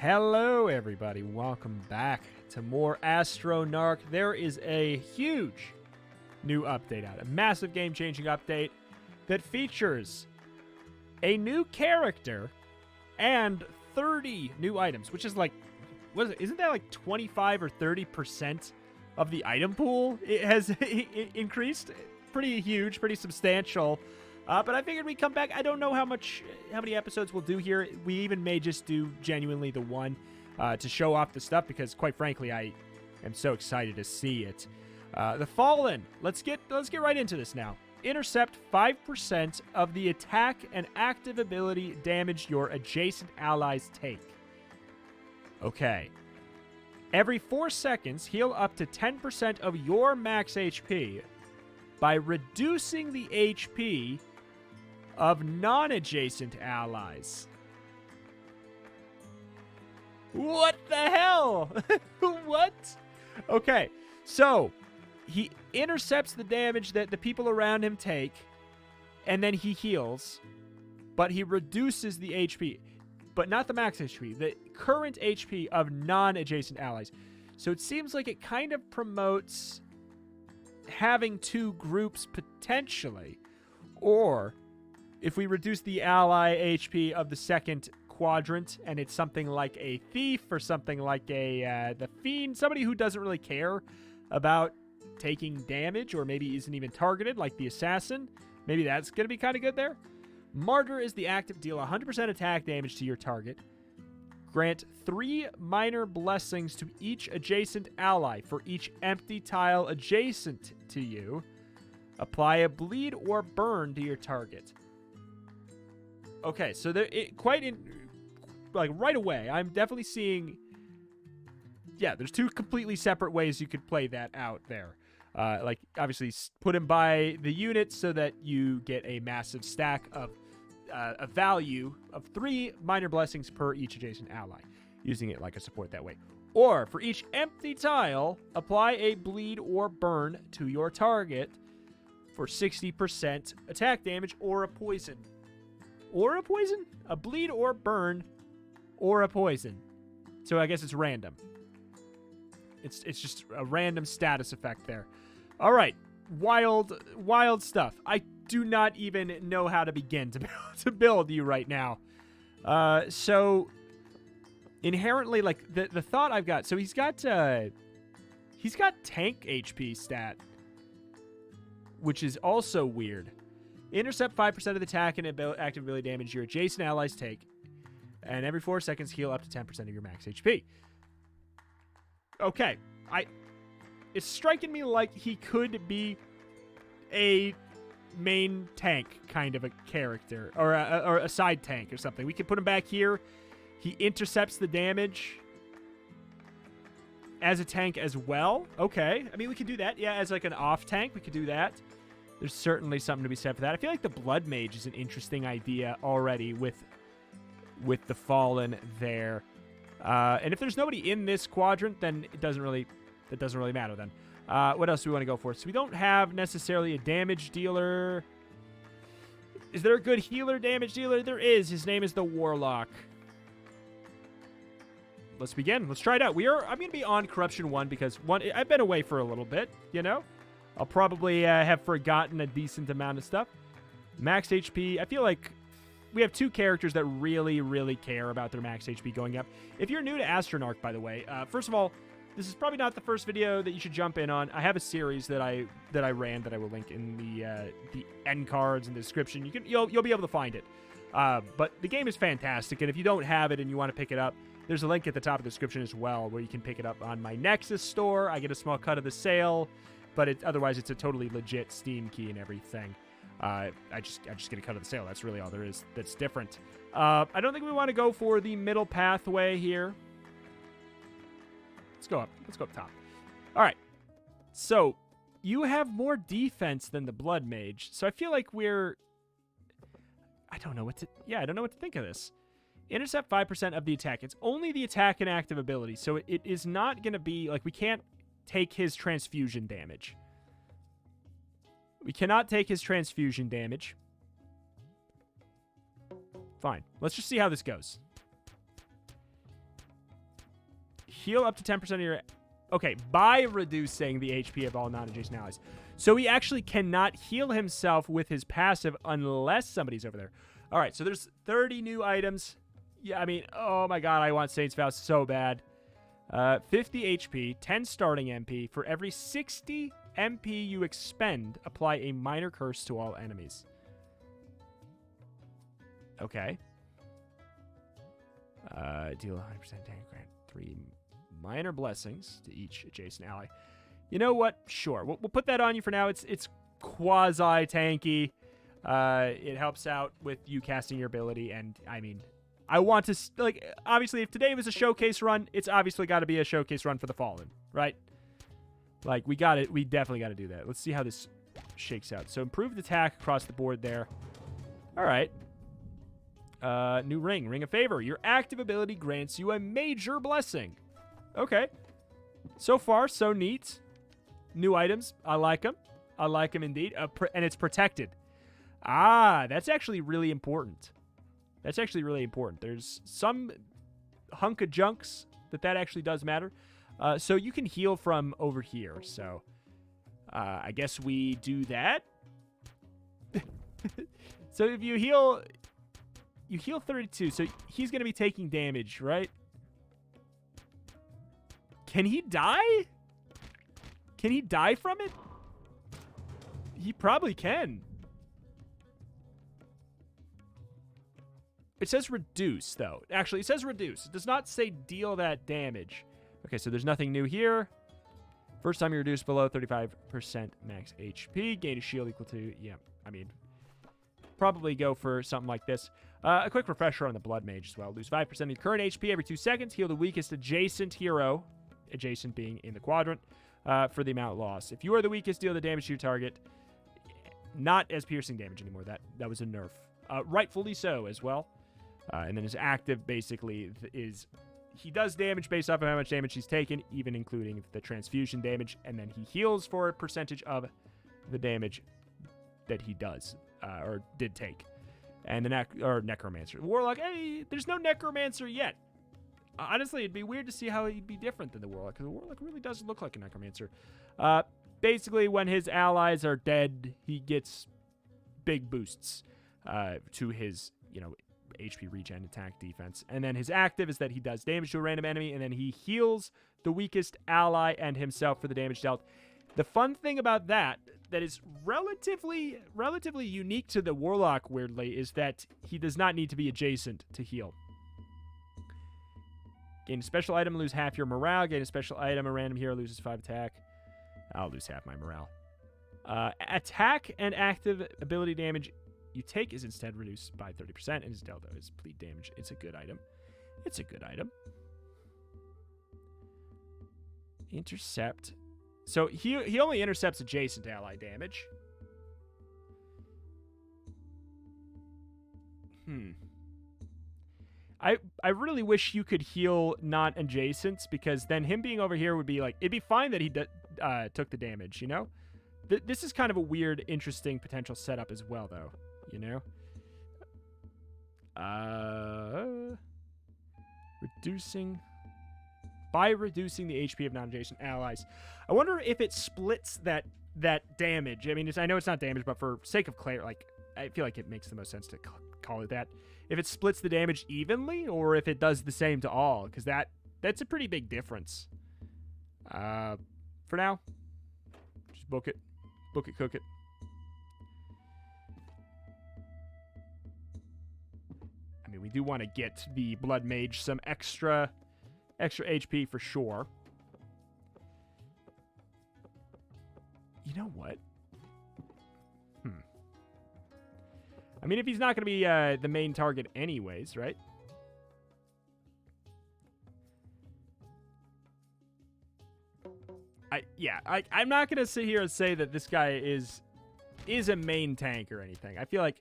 Hello, everybody. Welcome back to more Astronarch. There is a huge new update out, a massive game-changing update that features a new character and 30 new items, which is like, what is it? Isn't that like 25 or 30% of the item pool? It has increased. Pretty huge, pretty substantial. But I figured we'd come back. I don't know how many episodes we'll do here. We even may just do genuinely the one to show off the stuff because, quite frankly, I am so excited to see it. The Fallen. Let's get right into this now. Intercept 5% of the attack and active ability damage your adjacent allies take. Okay. Every 4 seconds, heal up to 10% of your max HP by reducing the HP of non-adjacent allies. What the hell? What? Okay, so he intercepts the damage that the people around him take, and then he heals, but he reduces the HP, but not the max HP, the current HP of non-adjacent allies. So it seems like it kind of promotes having two groups potentially, or if we reduce the ally HP of the second quadrant and it's something like a thief or something like the fiend, somebody who doesn't really care about taking damage or maybe isn't even targeted, like the assassin, maybe that's going to be kind of good there. Martyr is the active, deal 100% attack damage to your target. Grant 3 minor blessings to each adjacent ally for each empty tile adjacent to you. Apply a bleed or burn to your target. Okay, so right away, I'm definitely seeing, yeah, there's two completely separate ways you could play that out there. Like, obviously, put him by the unit so that you get a massive stack of a value of 3 minor blessings per each adjacent ally, using it like a support that way. Or, for each empty tile, apply a bleed or burn to your target for 60% attack damage or a poison. Or a poison? A bleed or burn or a poison. So I guess it's random. It's just a random status effect there. All right. Wild stuff. I do not even know how to begin to build you right now. So inherently, like the thought I've got, so he's got tank HP stat, which is also weird. Intercept 5% of the attack and active ability damage your adjacent allies take, and every 4 seconds heal up to 10% of your max HP. Okay, it's striking me like he could be a main tank kind of a character, or a side tank or something. We could put him back here. He intercepts the damage as a tank as well. Okay, I mean, we could do that. Yeah, as like an off tank, we could do that. There's certainly something to be said for that. I feel like the Blood Mage is an interesting idea already with the Fallen there. And if there's nobody in this quadrant, then it doesn't really matter then. What else do we want to go for? So we don't have necessarily a damage dealer. Is there a good healer damage dealer? There is. His name is the Warlock. Let's begin. Let's try it out. I'm going to be on Corruption 1 because I've been away for a little bit, you know? I'll probably have forgotten a decent amount of stuff. Max HP. I feel like we have two characters that really, really care about their max HP going up. If you're new to Astronarch, by the way, first of all, this is probably not the first video that you should jump in on. I have a series that I ran that I will link in the end cards and the description. You'll be able to find it. But the game is fantastic, and if you don't have it and you want to pick it up, there's a link at the top of the description as well where you can pick it up on my Nexus store. I get a small cut of the sale. But otherwise, it's a totally legit Steam key and everything. I just get a cut of the sale. That's really all there is that's different. I don't think we want to go for the middle pathway here. Let's go up. Let's go up top. All right. So you have more defense than the Blood Mage. So I feel like I don't know what to think of this. Intercept 5% of the attack. It's only the attack and active ability. So it is not going to be like we can't take his transfusion damage. We cannot take his transfusion damage. Fine. Let's just see how this goes. heal up to 10% of your... Okay, by reducing the HP of all non-adjacent allies. So he actually cannot heal himself with his passive unless somebody's over there. All right, so there's 30 new items. Yeah, I mean, oh my god, I want Saint's Vow so bad. 50 HP, 10 starting MP. For every 60 MP you expend, apply a minor curse to all enemies. Okay. Deal 100% damage, grant 3 minor blessings to each adjacent ally. You know what? Sure. We'll put that on you for now. It's quasi-tanky. It helps out with you casting your ability, and, I mean, I want to, like, obviously, if today was a showcase run, it's obviously got to be a showcase run for the Fallen, right? Like, we definitely got to do that. Let's see how this shakes out. So, improved attack across the board there. All right. New ring. Ring of Favor. Your active ability grants you a major blessing. Okay. So far, so neat. New items. I like them. I like them indeed. And it's protected. Ah, that's actually really important. That's actually really important. There's some hunk of junks that actually does matter. So you can heal from over here. So I guess we do that. So if you heal 32. So he's going to be taking damage, right? Can he die? Can he die from it? He probably can. It says reduce, though. Actually, it says reduce. It does not say deal that damage. Okay, so there's nothing new here. First time you reduce below 35% max HP. Gain a shield equal to... Yeah, I mean... Probably go for something like this. A quick refresher on the Blood Mage as well. Lose 5% of your current HP every 2 seconds. Heal the weakest adjacent hero. Adjacent being in the quadrant. For the amount lost. If you are the weakest, deal the damage to your target. Not as piercing damage anymore. That was a nerf. Rightfully so as well. And then his active basically is... He does damage based off of how much damage he's taken, even including the transfusion damage. And then he heals for a percentage of the damage that he does. Or did take. And the Necromancer. Warlock, hey, there's no Necromancer yet. Honestly, it'd be weird to see how he'd be different than the Warlock, because the Warlock really does look like a Necromancer. Basically, when his allies are dead, he gets big boosts to his, HP regen, attack, defense. And then his active is that he does damage to a random enemy, and then he heals the weakest ally and himself for the damage dealt. The fun thing about that is relatively unique to the Warlock, weirdly, is that he does not need to be adjacent to heal. Gain a special item, lose half your morale. Gain a special item, a random hero loses 5 attack. I'll lose half my morale. Attack and active ability damage you take is instead reduced by 30%, and his delta is bleed damage. It's a good item. It's a good item. Intercept. So he only intercepts adjacent ally damage. I really wish you could heal non-adjacents, because then him being over here would be like... It'd be fine that he took the damage, This is kind of a weird, interesting potential setup as well, though, Reducing... By reducing the HP of non-adjacent allies. I wonder if it splits that damage. I mean, I know it's not damage, but for sake of clarity, I feel like it makes the most sense to call it that. If it splits the damage evenly, or if it does the same to all, because that's a pretty big difference. For now, just book it, cook it. I mean, we do want to get the Blood Mage some extra HP for sure. You know what? I mean, if he's not going to be the main target anyways, right? I'm not going to sit here and say that this guy is a main tank or anything. I feel like,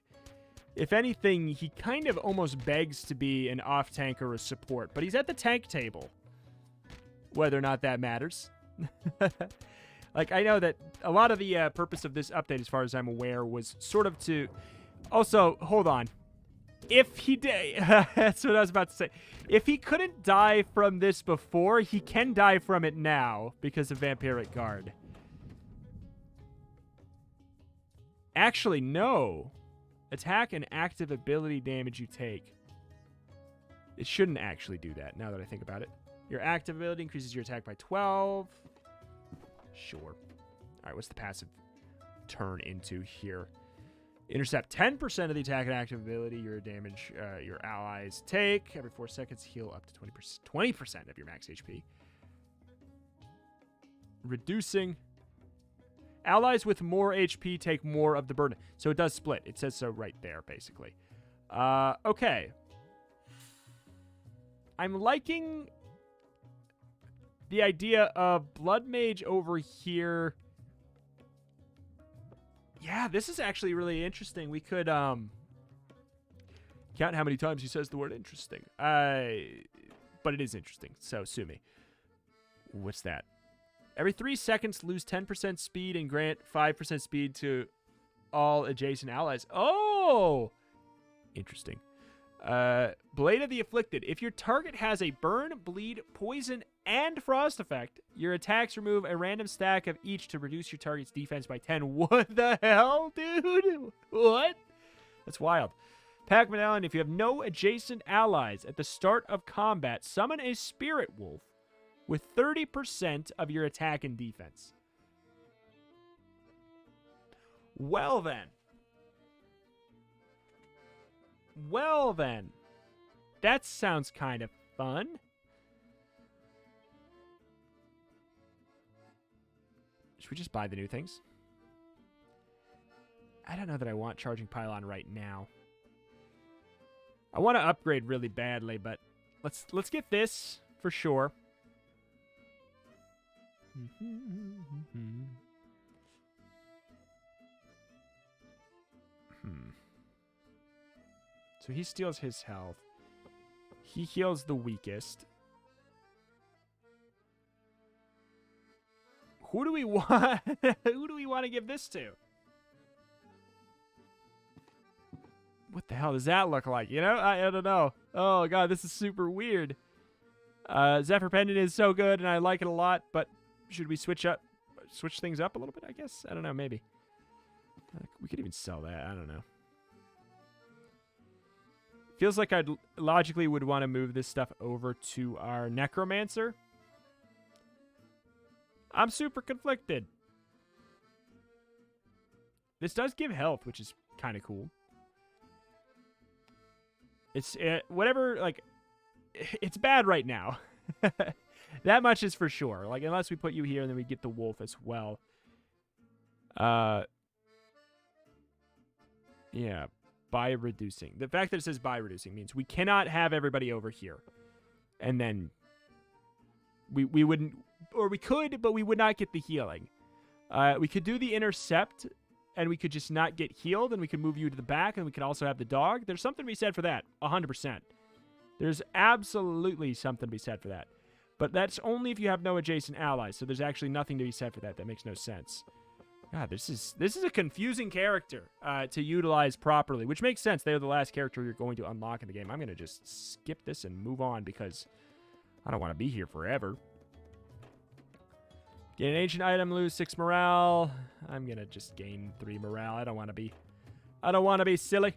if anything, he kind of almost begs to be an off-tank or a support. But he's at the tank table, whether or not that matters. I know that a lot of the purpose of this update, as far as I'm aware, was sort of to... Also, hold on. if he did, that's what I was about to say. If he couldn't die from this before, he can die from it now because of Vampiric Guard. Actually, no. Attack and active ability damage you take. It shouldn't actually do that, now that I think about it. Your active ability increases your attack by 12. Sure. All right, what's the passive turn into here? Intercept 10% of the attack and active ability your damage your allies take. Every 4 seconds, heal up to 20% of your max HP. Reducing. Allies with more HP take more of the burden. So it does split. It says so right there, basically. Okay. I'm liking the idea of Blood Mage over here. Yeah, this is actually really interesting. We could count how many times he says the word interesting. But it is interesting, so sue me. What's that? Every 3 seconds, lose 10% speed and grant 5% speed to all adjacent allies. Oh! Interesting. Blade of the Afflicted. If your target has a burn, bleed, poison, and frost effect, your attacks remove a random stack of each to reduce your target's defense by 10. What the hell, dude? What? That's wild. Pack Medallion. If you have no adjacent allies at the start of combat, summon a Spirit Wolf with 30% of your attack and defense. Well then. Well then. That sounds kind of fun. Should we just buy the new things? I don't know that I want Charging Pylon right now. I want to upgrade really badly, but let's get this for sure. So he steals his health. He heals the weakest. Who do we want? Who do we want to give this to? What the hell does that look like? You know, I don't know. Oh god, this is super weird. Zephyr Pendant is so good, and I like it a lot. But should we switch things up a little bit? I guess I don't know. Maybe we could even sell that. I don't know. Feels like I'd logically would want to move this stuff over to our Necromancer. I'm super conflicted. This does give health, which is kind of cool. It's whatever, like, it's bad right now. That much is for sure. Like, unless we put you here and then we get the wolf as well. Yeah. By reducing. The fact that it says by reducing means we cannot have everybody over here. And then we wouldn't, or we could, but we would not get the healing. We could do the intercept, and we could just not get healed, and we could move you to the back, and we could also have the dog. There's something to be said for that, 100%. There's absolutely something to be said for that. But that's only if you have no adjacent allies, so there's actually nothing to be said for that. That makes no sense. God, this is a confusing character to utilize properly, which makes sense. They're the last character you're going to unlock in the game. I'm going to just skip this and move on because I don't want to be here forever. Gain an ancient item, lose 6 morale. I'm going to just gain 3 morale. I don't want to be silly.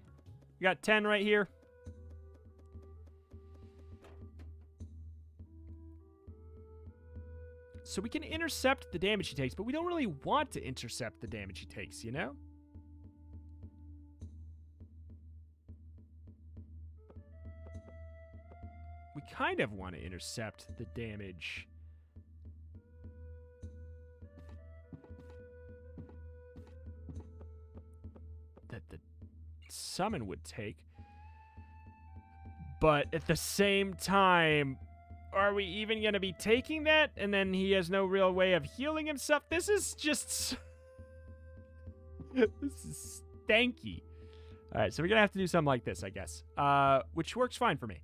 We got 10 right here. So we can intercept the damage he takes, but we don't really want to intercept the damage he takes, you know? We kind of want to intercept the damage that the summon would take. But at the same time, are we even going to be taking that? And then he has no real way of healing himself? This is just... this is stanky. Alright, so we're going to have to do something like this, I guess. Which works fine for me.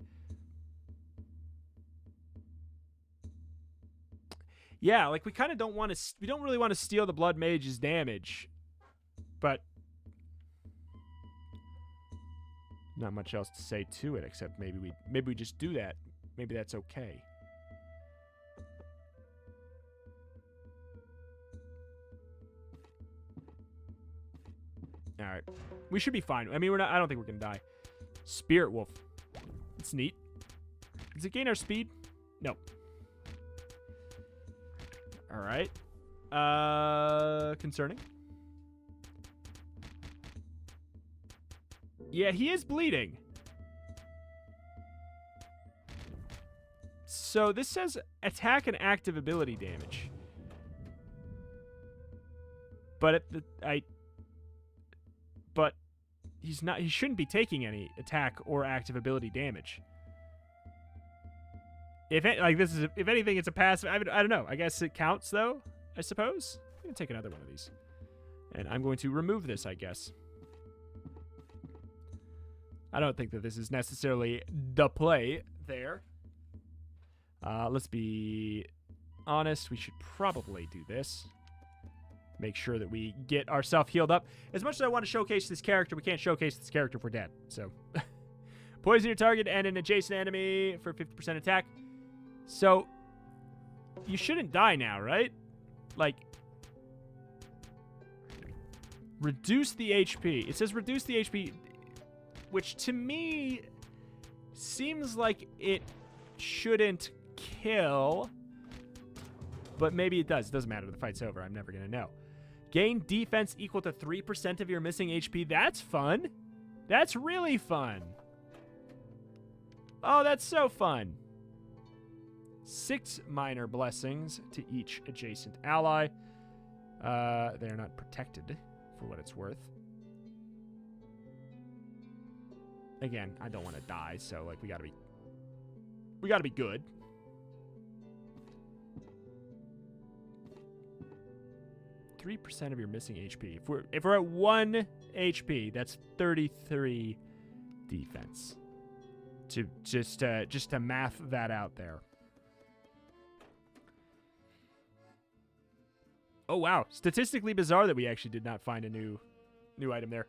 Yeah, like we kind of don't want to... We don't really want to steal the Blood Mage's damage. But... Not much else to say to it, except maybe we just do that. Maybe that's okay. All right, we should be fine. I mean, we're not. I don't think we're gonna die. Spirit Wolf. It's neat. Does it gain our speed? No. All right. Concerning. Yeah, he is bleeding. So this says attack and active ability damage. But but he's not. He shouldn't be taking any attack or active ability damage. If anything, it's a passive. I don't know. I guess it counts though. I suppose. I'm gonna take another one of these, and I'm going to remove this. I guess. I don't think that this is necessarily the play there. Let's be honest. We should probably do this. Make sure that we get ourselves healed up. As much as I want to showcase this character, we can't showcase this character if we're dead. So, poison your target and an adjacent enemy for 50% attack. So, you shouldn't die now, right? Like, reduce the HP. It says reduce the HP, which to me seems like it shouldn't kill. But maybe it does. It doesn't matter. The fight's over. I'm never going to know. Gain defense equal to 3% of your missing HP. That's fun. That's really fun. Oh, that's so fun. 6 minor blessings to each adjacent ally. They're not protected, for what it's worth. Again, I don't want to die, so like we gotta be good. % of your missing HP. If we're at 1 HP, that's 33 defense. To just to math that out there. Oh wow, statistically bizarre that we actually did not find a new item there.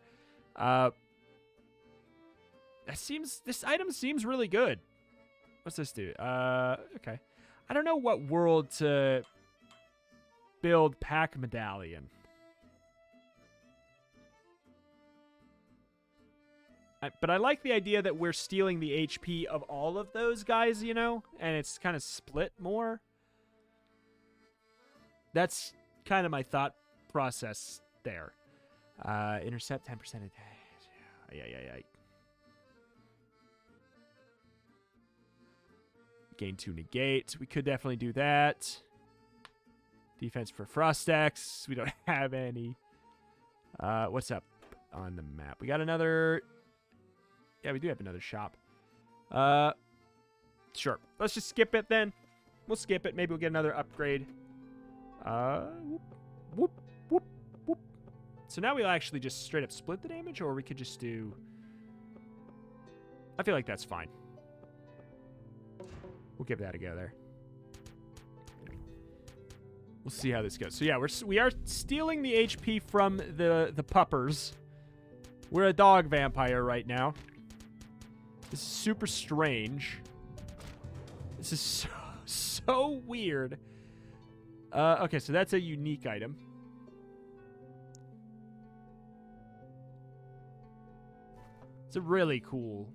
This item seems really good. What's this do? Okay. I don't know what world to build pack medallion. But I like the idea that we're stealing the HP of all of those guys, you know? And it's kind of split more. That's kind of my thought process there. Intercept 10% attack. Yeah. Gain 2 negate. We could definitely do that. Defense for Frostex. We don't have any. What's up on the map? We got another... Yeah, we do have another shop. Sure. Let's just skip it then. We'll skip it. Maybe we'll get another upgrade. Whoop. So now we'll actually just straight up split the damage, or we could just do... I feel like that's fine. We'll give that a go there. We'll see how this goes. So yeah, we are stealing the HP from the puppers. We're a dog vampire right now. This is super strange. This is so weird. Okay, so that's a unique item. It's a really cool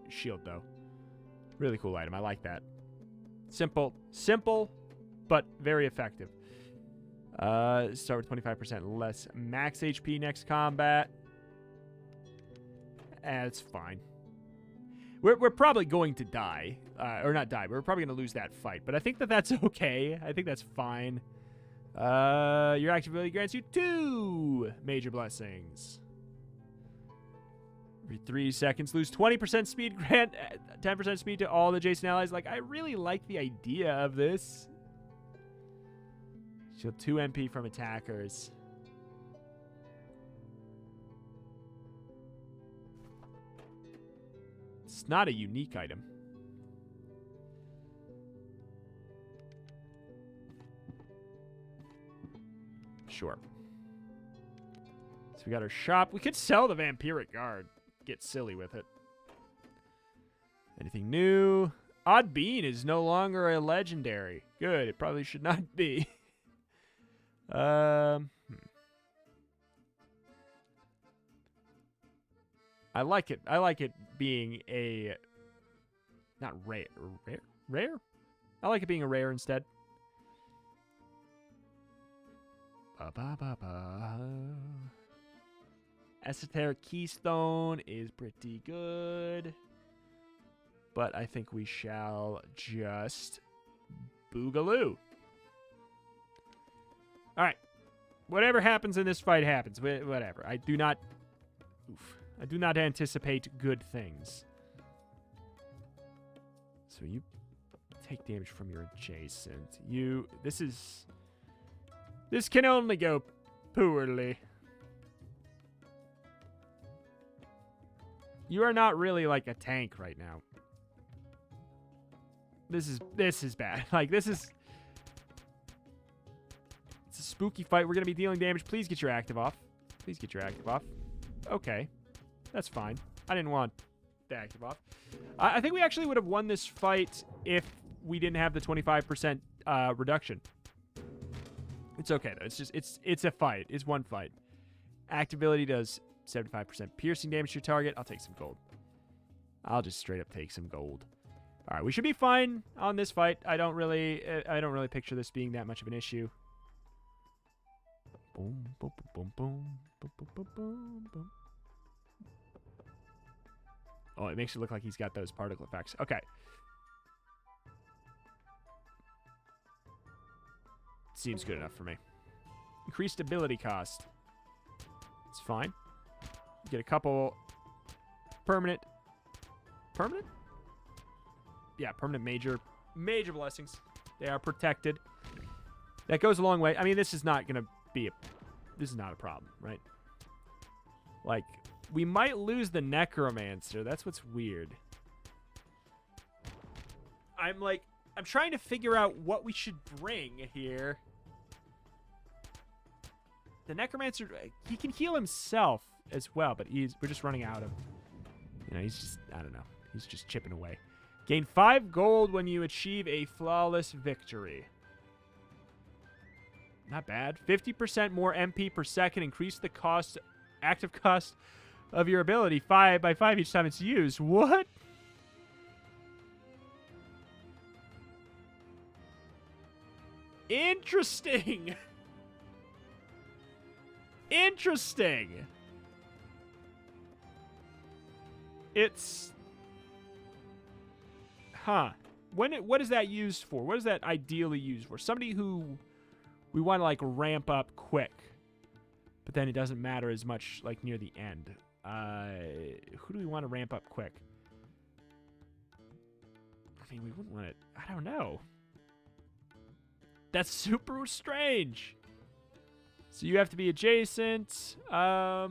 shield, though. Really cool item. I like that. Simple, but very effective. Start with 25% less max HP next combat. It's fine. We're probably going to die. Or not die, but we're probably going to lose that fight. But I think that's okay. I think that's fine. Your active ability grants you 2 major blessings. Every 3 seconds, lose 20% speed, grant 10% speed to all adjacent allies. Like, I really like the idea of this. Shield 2 MP from attackers. It's not a unique item. Sure. It's we got our shop. We could sell the Vampiric Guard. Get silly with it. Anything new? Odd Bean is no longer a legendary. Good. It probably should not be. I like it. I like it being a... Not rare. Rare? I like it being a rare instead. Esoteric Keystone is pretty good. But I think we shall just boogaloo. Alright. Whatever happens in this fight happens. Whatever. I do not anticipate good things. So you take damage from your adjacent. This can only go poorly. You are not really like a tank right now. This is bad. Like, it's a spooky fight. We're going to be dealing damage. Please get your active off. Please get your active off. Okay. That's fine. I didn't want the active off. I think we actually would have won this fight if we didn't have the 25% reduction. It's okay, though. It's a fight. It's one fight. Active ability does 75% piercing damage to your target. I'll take some gold. I'll just straight up take some gold. All right, we should be fine on this fight. I don't really picture this being that much of an issue. Boom, boom, boom, boom, boom, boom, boom, boom, boom. Oh, it makes it look like he's got those particle effects. Okay. Seems good enough for me. Increased ability cost. It's fine. Get a couple permanent. Permanent? Yeah, permanent major blessings. They are protected. That goes a long way. I mean, this is not going to be this is not a problem, right? Like, we might lose the Necromancer. That's what's weird. I'm trying to figure out what we should bring here. The Necromancer, he can heal himself as well, but we're just running out of, he's just, I don't know. He's just chipping away. Gain 5 gold when you achieve a flawless victory. Not bad. 50% more MP per second. Increase the cost, active cost of your ability by 5 each time it's used. What? Interesting. Interesting. It's... Huh. What is that used for? What is that ideally used for? Somebody who we want to, like, ramp up quick. But then it doesn't matter as much, like, near the end. Who do we want to ramp up quick? I mean, we wouldn't want it... I don't know. That's super strange. So you have to be adjacent. Yeah,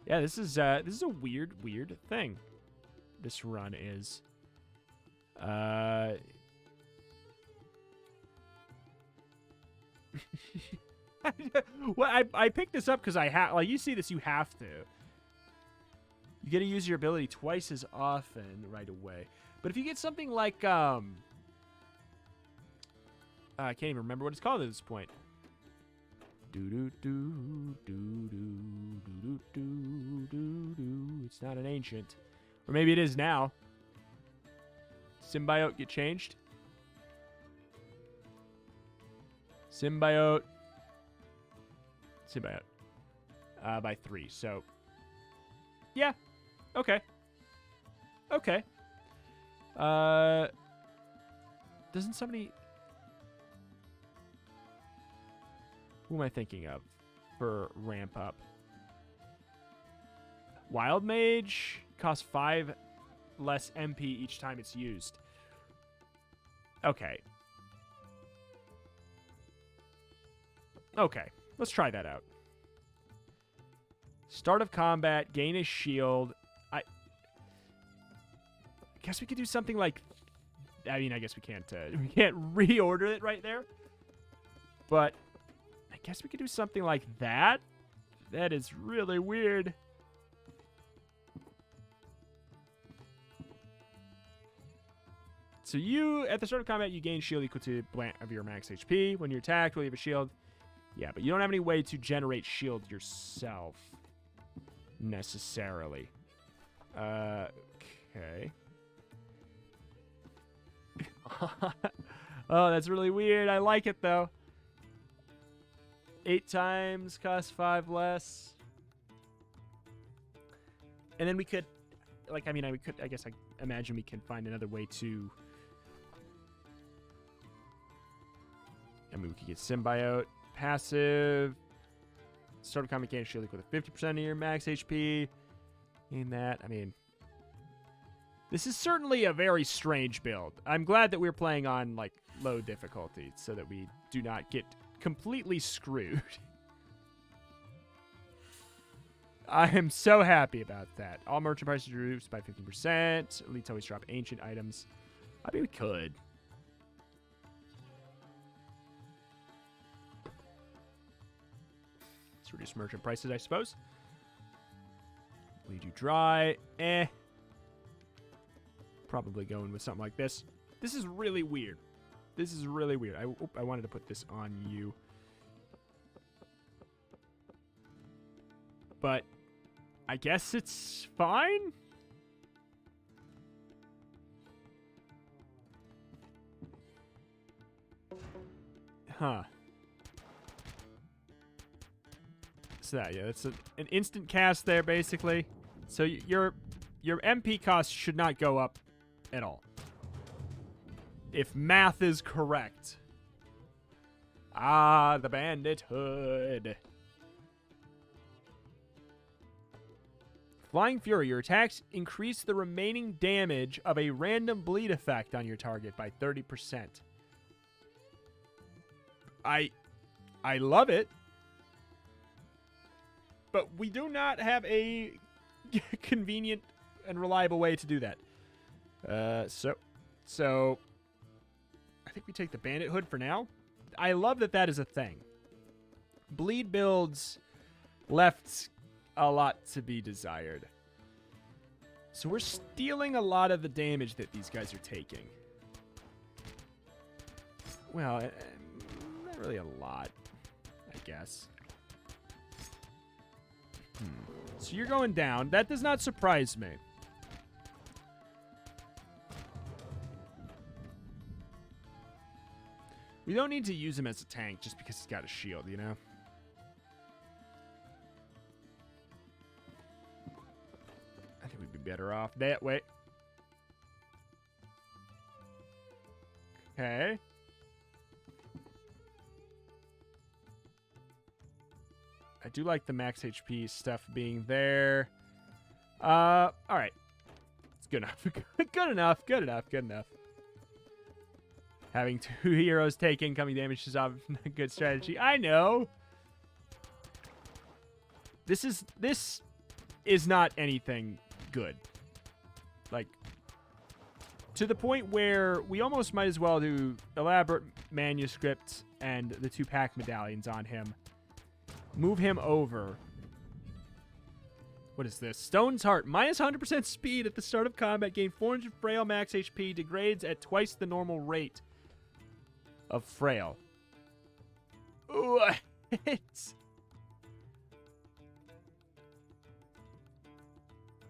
this is a weird thing. This run is. Well, I picked this up because I have. Like, you see this, you have to. You get to use your ability twice as often right away. But if you get something like I can't even remember what it's called at this point. It's not an ancient. Or maybe it is now. Symbiote get changed. Symbiote. By 3. So, yeah. Okay. Okay. Doesn't somebody... Who am I thinking of for ramp up? Wild Mage costs 5 less MP each time it's used. Okay. Okay. Let's try that out. Start of combat, gain a shield. I guess we could do something like... I mean, I guess we can't reorder it right there. But I guess we could do something like that. That is really weird. So you, at the start of combat, you gain shield equal to blank of your max HP. When you're attacked, while you have a shield. Yeah, but you don't have any way to generate shield yourself. Necessarily. Okay. Oh, that's really weird. I like it, though. 8 times, cost 5 less. And then we could, like, I guess I imagine we can find another way to, we could get Symbiote, passive, start of combat gain shield equal to 50% of your max HP. In that, this is certainly a very strange build. I'm glad that we're playing on, like, low difficulty so that we do not get completely screwed. I am so happy about that. All merchant prices reduced by 15%. Elites always drop ancient items. We could. Let's reduce merchant prices, I suppose. Lead you dry. Probably going with something like this. This is really weird. This is really weird. I wanted to put this on you. But I guess it's fine. Huh. So that, yeah, that's an instant cast there, basically. So your MP cost should not go up at all. If math is correct. Ah, the bandit hood. Flying Fury. Your attacks increase the remaining damage of a random bleed effect on your target by 30%. I love it. But we do not have a convenient and reliable way to do that. So I think we take the bandit hood for now. I love that that is a thing. Bleed builds left a lot to be desired. So we're stealing a lot of the damage that these guys are taking. Well, not really a lot, I guess. So you're going down. That does not surprise me. We don't need to use him as a tank just because he's got a shield, you know? I think we'd be better off that way. Okay. I do like the max HP stuff being there. All right. It's good enough. Good enough. Good enough. Good enough. Having 2 heroes take incoming damage is a good strategy. I know. This is not anything good. Like, to the point where we almost might as well do elaborate manuscript and the 2 pack medallions on him. Move him over. What is this? Stone's Heart. Minus 100% speed at the start of combat. Gain 400 frail max HP. Degrades at twice the normal rate of frail. What?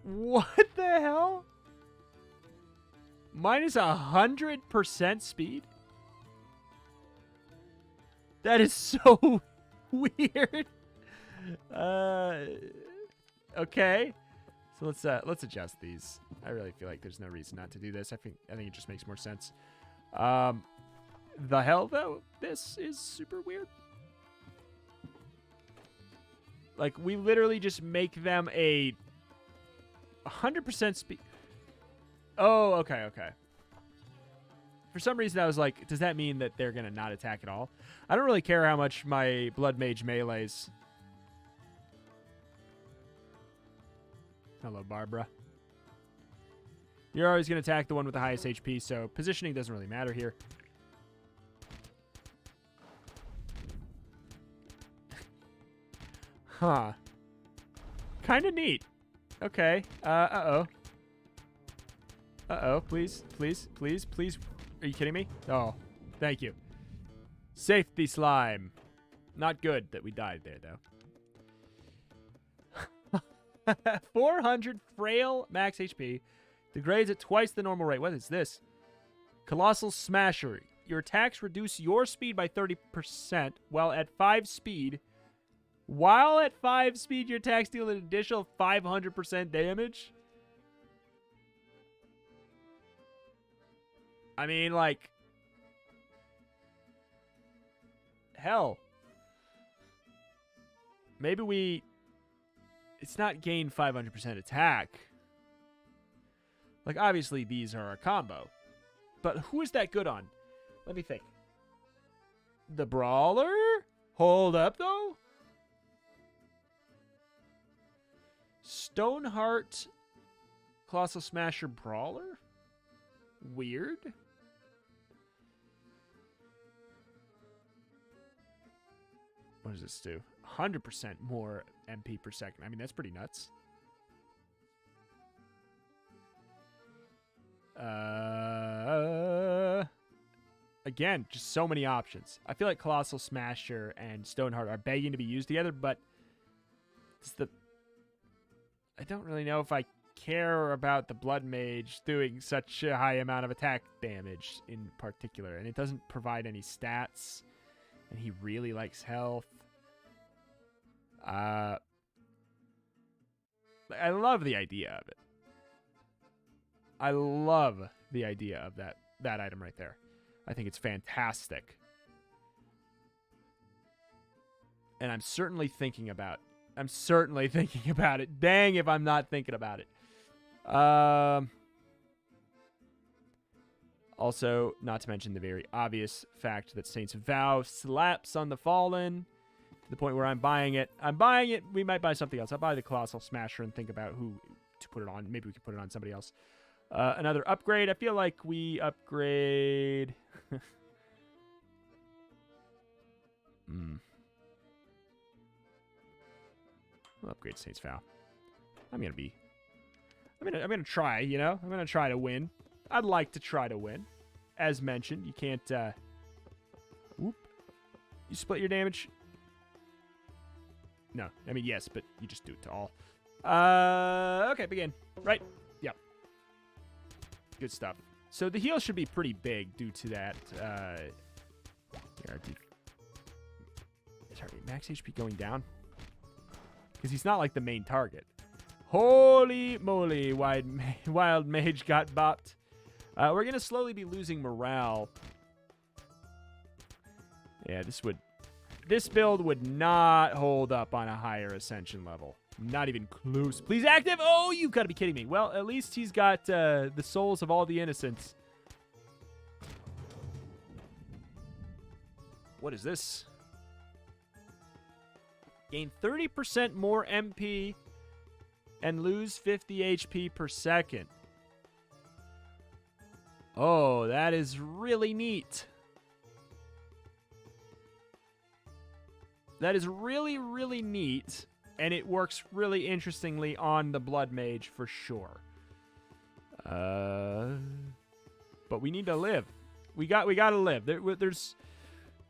What the hell? Minus 100% speed? That is so weird. Okay. So let's adjust these. I really feel like there's no reason not to do this. I think it just makes more sense. The hell though? This is super weird. Like, we literally just make them a 100% speed. Oh, okay. For some reason, I was like, does that mean that they're going to not attack at all? I don't really care how much my Blood Mage melees. Hello, Barbara. You're always going to attack the one with the highest HP, so positioning doesn't really matter here. Huh. Kind of neat. Okay. Uh-oh. Uh-oh. Please, please, please, please. Are you kidding me? Oh, thank you. Safety slime. Not good that we died there, though. 400 frail max HP. Degrades at twice the normal rate. What is this? Colossal Smasher. Your attacks reduce your speed by 30%, while at 5 speed, your attacks deal an additional 500% damage? I mean, like, hell. Maybe it's not gain 500% attack. Like, obviously, these are a combo. But who is that good on? Let me think. The Brawler? Hold up, though. Stoneheart, Colossal Smasher, Brawler? Weird. What does this do? 100% more MP per second. I mean, that's pretty nuts. Again, just so many options. I feel like Colossal Smasher and Stoneheart are begging to be used together, but I don't really know if I care about the Blood Mage doing such a high amount of attack damage in particular, and it doesn't provide any stats, and he really likes health. I love the idea of it. I love the idea of that item right there. I think it's fantastic. And I'm certainly thinking about it. Dang if I'm not thinking about it. Also, not to mention the very obvious fact that Saint's Vow slaps on the Fallen to the point where I'm buying it. We might buy something else. I'll buy the Colossal Smasher and think about who to put it on. Maybe we can put it on somebody else. Another upgrade. I feel like we upgrade... We'll upgrade Saint's Vow. I'm gonna try, you know? I'm gonna try to win. I'd like to try to win. As mentioned, you can't, whoop. You split your damage? No. I mean, yes, but you just do it to all. Okay, begin. Right? Yep. Good stuff. So the heal should be pretty big due to that, Sorry, max HP going down? Because he's not like the main target. Holy moly, Wild Mage got bopped. We're going to slowly be losing morale. Yeah, this build would not hold up on a higher ascension level. Not even close. Please active. Oh, you got to be kidding me. Well, at least he's got the souls of all the innocents. What is this? Gain 30% more MP and lose 50 HP per second. Oh, that is really neat. That is really, really neat. And it works really interestingly on the Blood Mage for sure. But we need to live. We got to live.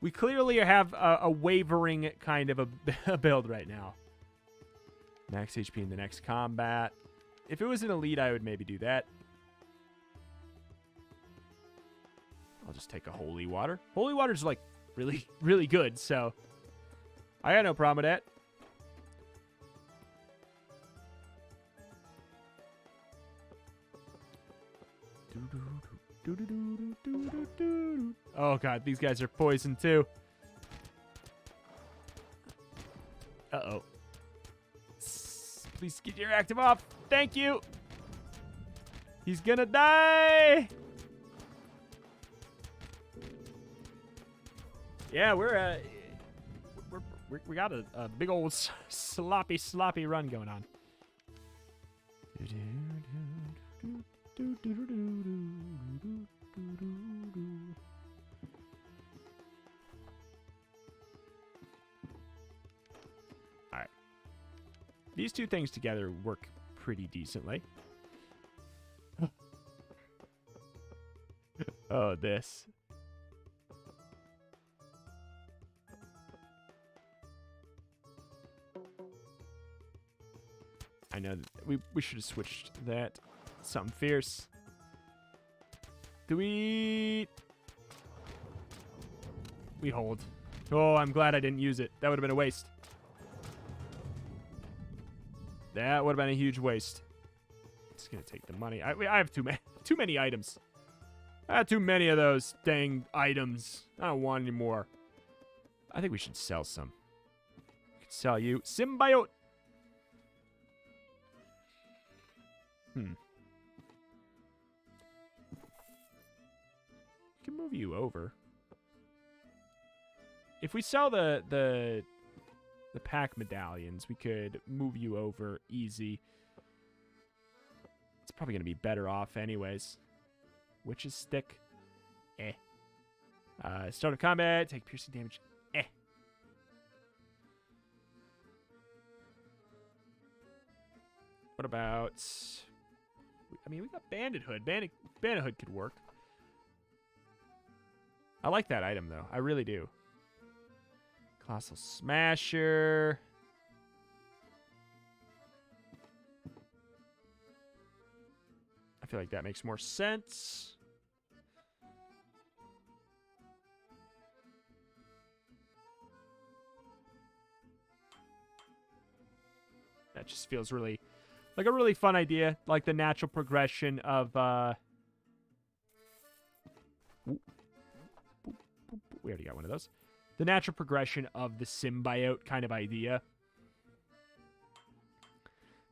We clearly have a wavering kind of a build right now. Max HP in the next combat. If it was an elite, I would maybe do that. I'll just take a Holy Water. Holy Water's like really, really good, so I got no problem with that. Oh god, these guys are poisoned too. Uh-oh. Please get your active off. Thank you. He's gonna die. Yeah, we got a big old sloppy run going on. All right. These two things together work pretty decently. Oh, this. I know that we should have switched that. Something fierce. Do we hold. Oh, I'm glad I didn't use it. That would have been a waste. That would have been a huge waste. Just gonna take the money. I have too many items. I have too many of those dang items. I don't want any more. I think we should sell some. We could sell you symbiote. We can move you over. If we sell the pack medallions, we could move you over easy. It's probably going to be better off anyways. Witch's stick. Start of combat. Take piercing damage. What about... I mean, we got Bandit Hood. Bandit Hood could work. I like that item, though. I really do. Colossal Smasher. I feel like that makes more sense. That just feels really like a really fun idea, like the natural progression of we already got one of those. The natural progression of the symbiote kind of idea.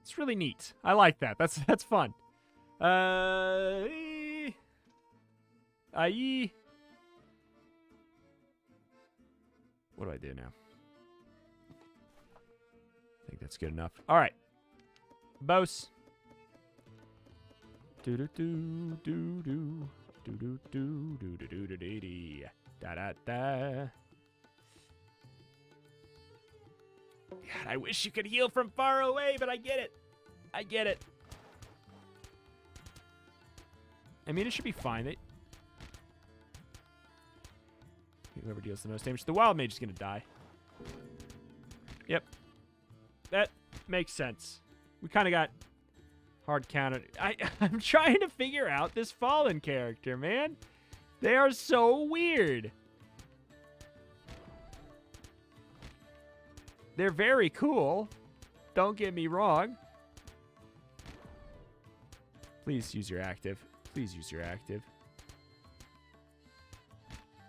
It's really neat. I like that. That's fun. What do I do now? I think that's good enough. All right. Bose. Do do do do do do do do do do do do do da da da. God, I wish you could heal from far away, but I get it. I get it. I mean, it should be fine. Whoever deals the most damage. The Wild Mage is going to die. Yep. That makes sense. We kind of got hard counted. I'm trying to figure out this Fallen character, man. They are so weird. They're very cool. Don't get me wrong. Please use your active. Please use your active.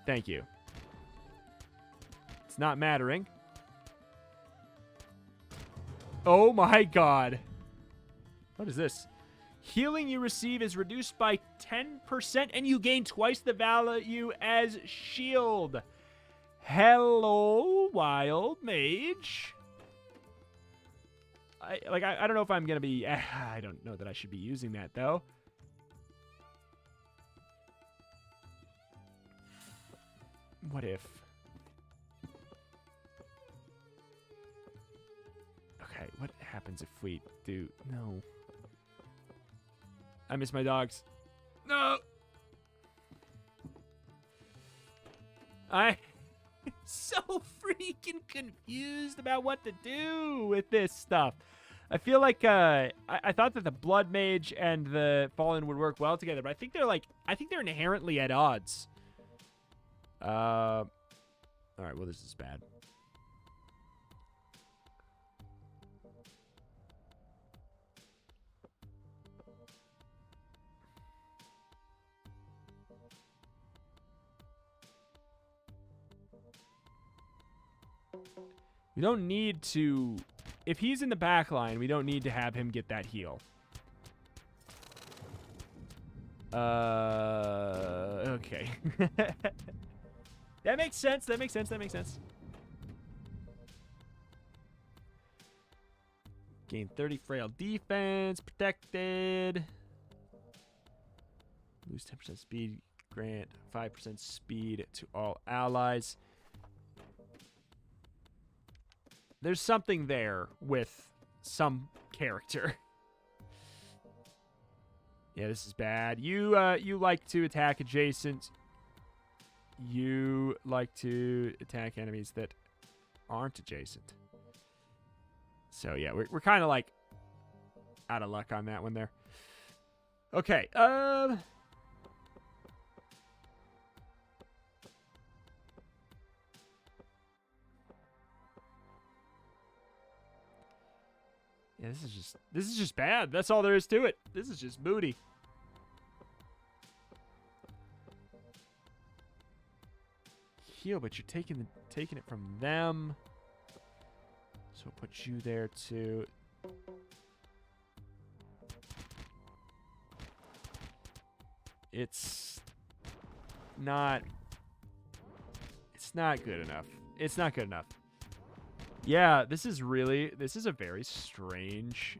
Thank you. It's not mattering. Oh my god. What is this? Healing you receive is reduced by 10% and you gain twice the value as shield. Hello, Wild Mage. I don't know if I'm going to be... I don't know that I should be using that, though. What if... Okay, what happens if we do... No. I miss my dogs. No! I'm so freaking confused about what to do with this stuff. I feel like I thought that the Blood Mage and the Fallen would work well together, but I think they're inherently at odds. All right, well, this is bad. We don't need to... If he's in the back line, we don't need to have him get that heal. Okay. That makes sense. That makes sense. That makes sense. Gain 30 frail defense. Protected. Lose 10% speed. Grant 5% speed to all allies. There's something there with some character. Yeah, this is bad. You like to attack adjacent. You like to attack enemies that aren't adjacent. So yeah, we're kind of like out of luck on that one there. Okay. Yeah, this is just bad. That's all there is to it. This is just booty. Heal, but you're taking it from them. So we'll put you there too. It's not good enough. It's not good enough. Yeah, this is a very strange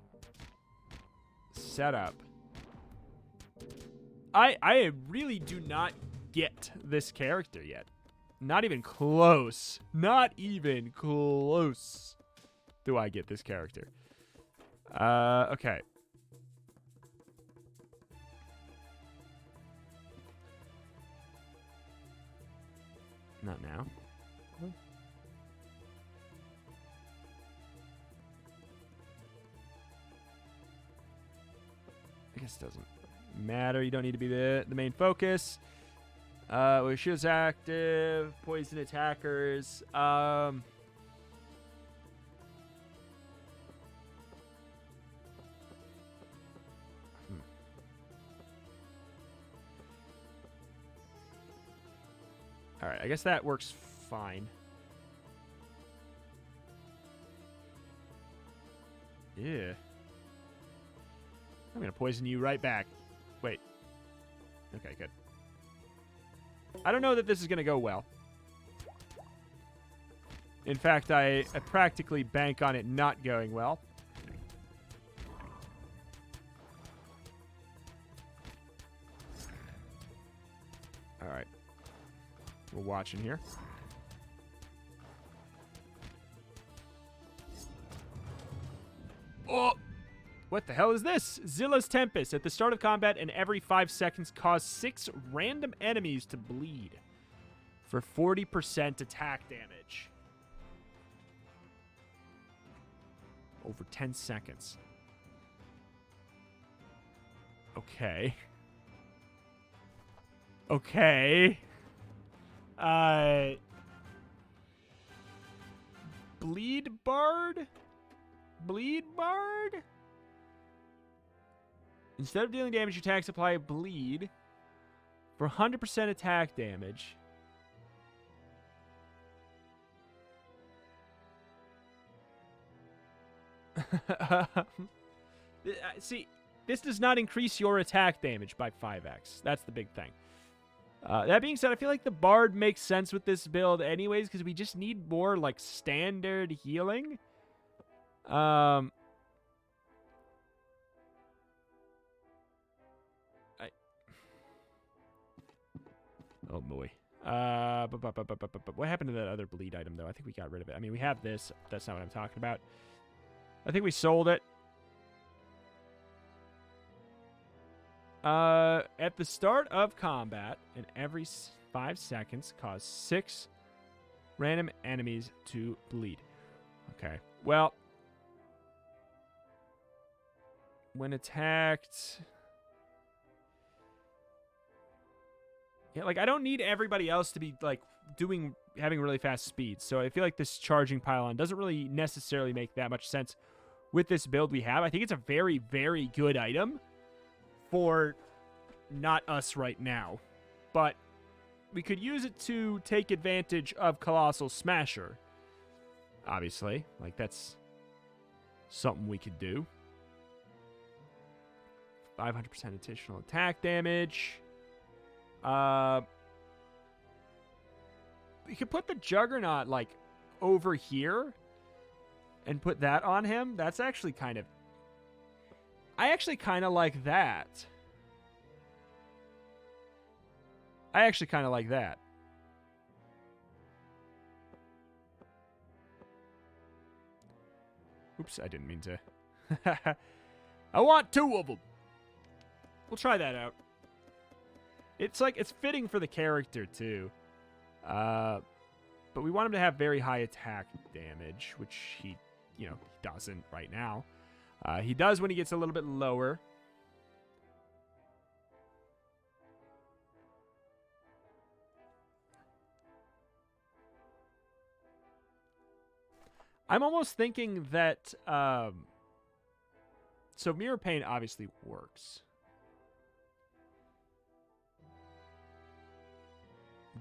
setup. I really do not get this character yet. Not even close. Not even close do I get this character. Okay. Not now. I guess it doesn't matter. You don't need to be the main focus. With shields active, poison attackers. All right, I guess that works fine. Yeah. I'm gonna poison you right back. Wait. Okay, good. I don't know that this is going to go well. In fact, I practically bank on it not going well. All right. We're watching here. Oh! What the hell is this? Zilla's Tempest. At the start of combat and every 5 seconds, cause 6 random enemies to bleed for 40% attack damage. Over 10 seconds. Okay. Okay. Bleed Bard? Bleed Bard? Instead of dealing damage, your attacks apply a bleed for 100% attack damage. See, this does not increase your attack damage by 5x. That's the big thing. That being said, I feel like the Bard makes sense with this build anyways, because we just need more, like, standard healing. Oh, boy. What happened to that other bleed item, though? I think we got rid of it. I mean, we have this. That's not what I'm talking about. I think we sold it. At the start of combat, and every 5 seconds, cause 6 random enemies to bleed. Okay. Well, when attacked... Yeah, like, I don't need everybody else to be, like, having really fast speed. So I feel like this charging pylon doesn't really necessarily make that much sense with this build we have. I think it's a very, very good item for not us right now. But we could use it to take advantage of Colossal Smasher. Obviously. Like, that's something we could do. 500% additional attack damage. We could put the Juggernaut, like, over here and put that on him. That's actually kind of... I actually kind of like that. I actually kind of like that. Oops, I didn't mean to. I want 2 of them. We'll try that out. It's like, it's fitting for the character, too. But we want him to have very high attack damage, which he, you know, doesn't right now. He does when he gets a little bit lower. I'm almost thinking that, so Mirror Pain obviously works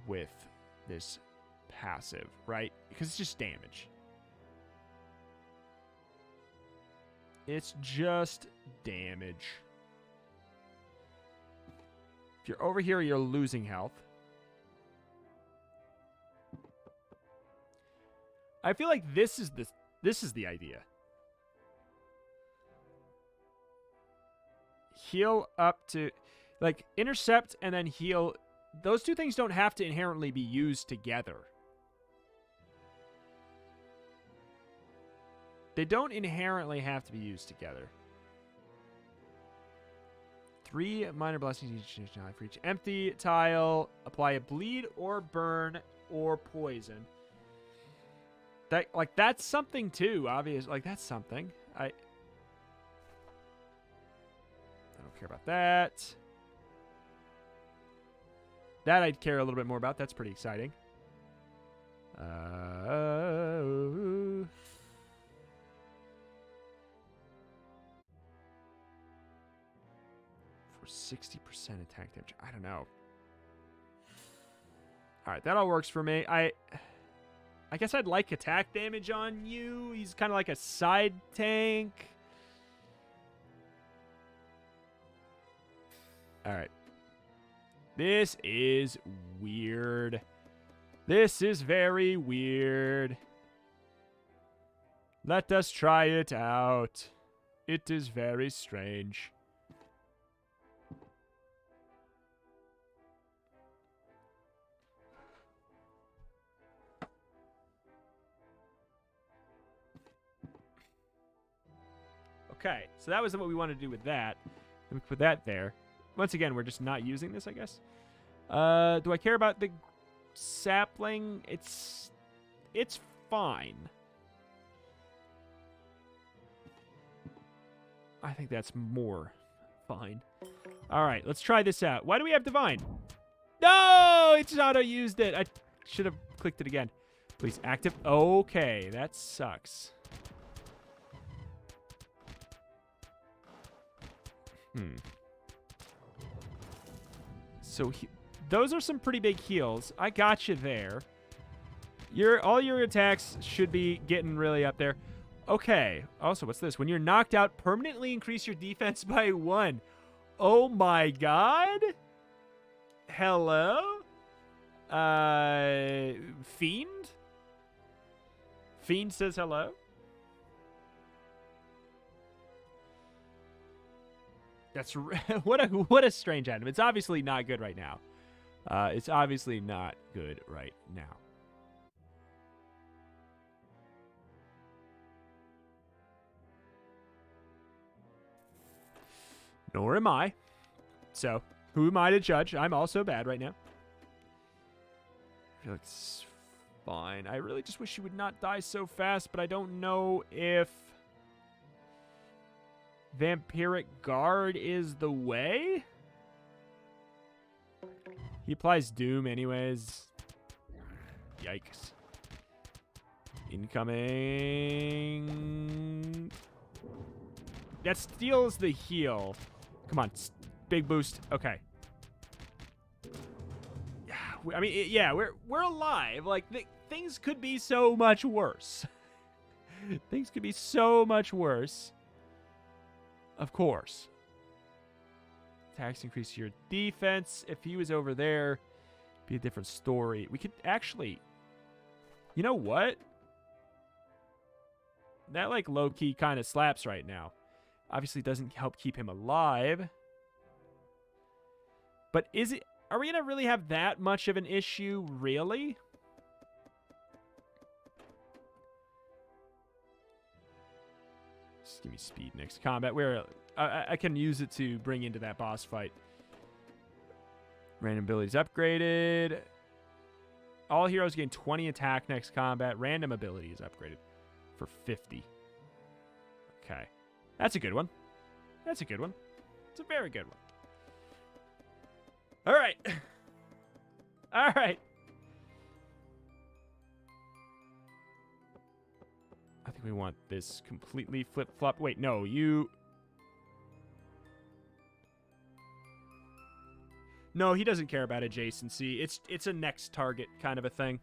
with this passive, right? Because it's just damage. It's just damage. If you're over here, you're losing health. I feel like this is the idea. Heal up to, like, intercept and then heal. Those two things don't have to inherently be used together. They don't inherently have to be used together. 3 minor blessings each time for each empty tile. Apply a bleed or burn or poison. That, like, that's something too, obvious. Like, that's something. I don't care about that. That I'd care a little bit more about. That's pretty exciting. For 60% attack damage. I don't know. All right, that all works for me. I guess I'd like attack damage on you. He's kind of like a side tank. All right. This is weird. This is very weird. Let us try it out. It is very strange. Okay, so that was what we wanted to do with that. Let me put that there. Once again, we're just not using this, I guess. Do I care about the sapling? It's fine. I think that's more fine. All right, let's try this out. Why do we have Divine? No, it's auto-used it. I should have clicked it again. Please active. Okay, that sucks. So those are some pretty big heals. I got you there. All your attacks should be getting really up there. Okay. Also, what's this? When you're knocked out, permanently increase your defense by 1. Oh my god. Hello? Fiend? Fiend says hello? That's what a strange item. It's obviously not good right now. It's obviously not good right now. Nor am I. So, who am I to judge? I'm also bad right now. I feel like it's fine. I really just wish you would not die so fast, but I don't know if Vampiric Guard is the way? He applies Doom anyways. Yikes. Incoming. That steals the heal. Come on. Big boost. Okay. I mean, yeah, we're alive. Like, things could be so much worse. Things could be so much worse. Of course. Attacks increase your defense. If he was over there, it'd be a different story. We could actually... You know what? That, like, low-key kind of slaps right now. Obviously doesn't help keep him alive. But is it... Are we going to really have that much of an issue? Really? Just give me speed next combat. Where I can use it to bring into that boss fight. Random abilities upgraded. All heroes gain 20 attack next combat. Random ability is upgraded for 50. Okay. That's a good one. That's a good one. It's a very good one. All right. All right. I think we want this completely flip-flop. Wait, no, you... No, he doesn't care about adjacency. It's a next target kind of a thing.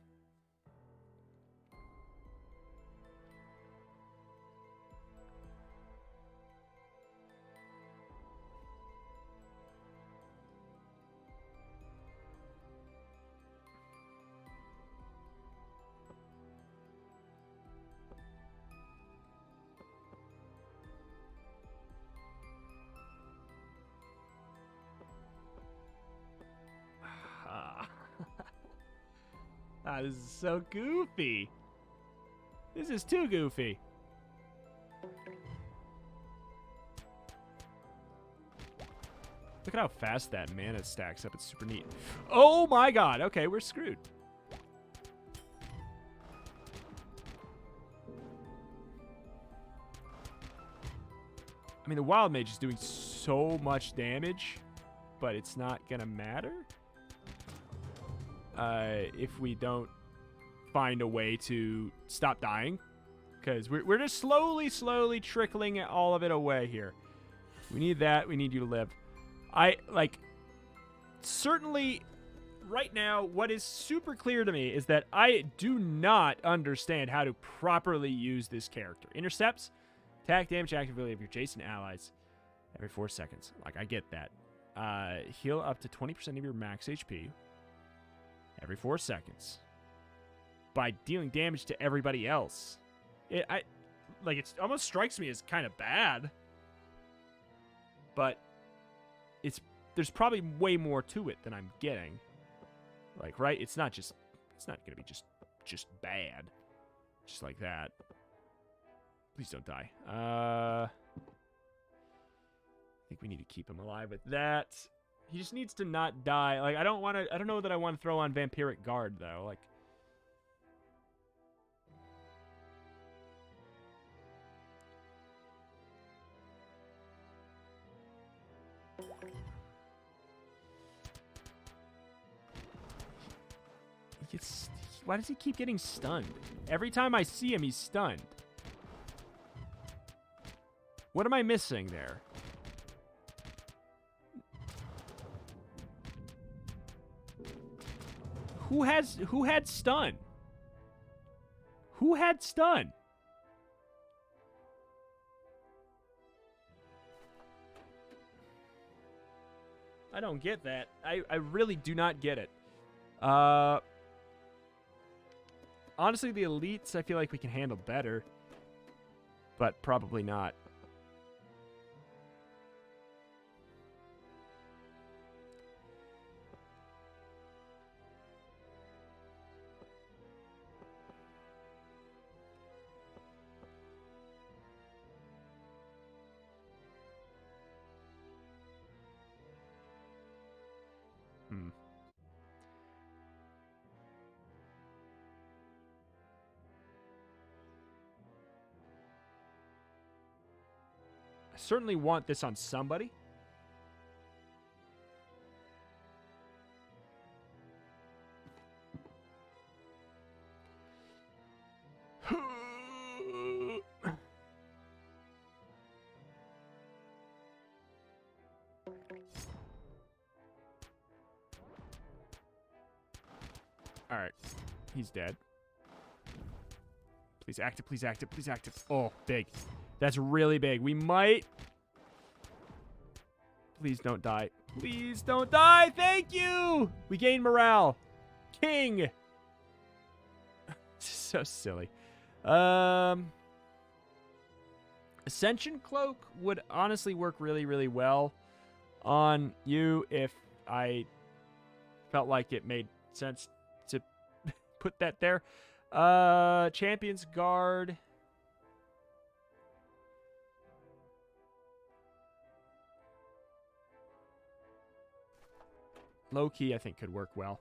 This is so goofy. This is too goofy. Look at how fast that mana stacks up. It's super neat. Oh my god. Okay, we're screwed. I mean, the Wild Mage is doing so much damage, but it's not going to matter. If we don't find a way to stop dying. Because we're just slowly trickling all of it away here. We need that. We need you to live. Certainly, right now, what is super clear to me is that I do not understand how to properly use this character. Intercepts, attack damage activity of your adjacent allies every 4 seconds. I get that. Heal up to 20% of your max HP. Every 4 seconds by dealing damage to everybody else. It almost strikes me as kind of bad, but there's probably way more to it than I'm getting. Right? It's not gonna be just bad, just like that. Please don't die. I think we need to keep him alive with that. He just needs to not die. I don't know that I want to throw on Vampiric Guard, though. Why does he keep getting stunned? Every time I see him, he's stunned. What am I missing there? Who had stun? Who had stun? I don't get that. I really do not get it. Honestly, the elites, I feel like we can handle better. But probably not. Certainly want this on somebody. All right. He's dead. Please active, please active, please active. Oh, big. That's really big. We might... Please don't die. Please don't die. Thank you. We gain morale. King. So silly. Ascension Cloak would honestly work really, really well on you if I felt like it made sense to put that there. Champion's Guard. Low-key, I think, could work well.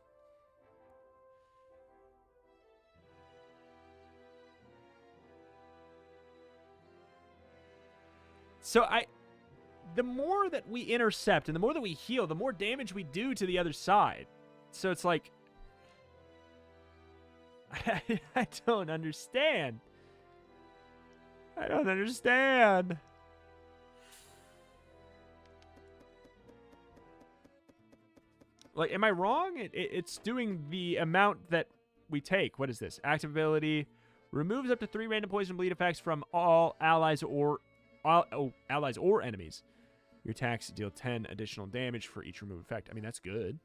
So the more that we intercept and the more that we heal, the more damage we do to the other side. So it's like, I don't understand. I don't understand. Like, am I wrong? It's doing the amount that we take. What is this? Active ability removes up to 3 random poison bleed effects from all allies or enemies. Your attacks deal 10 additional damage for each removed effect. I mean, that's good.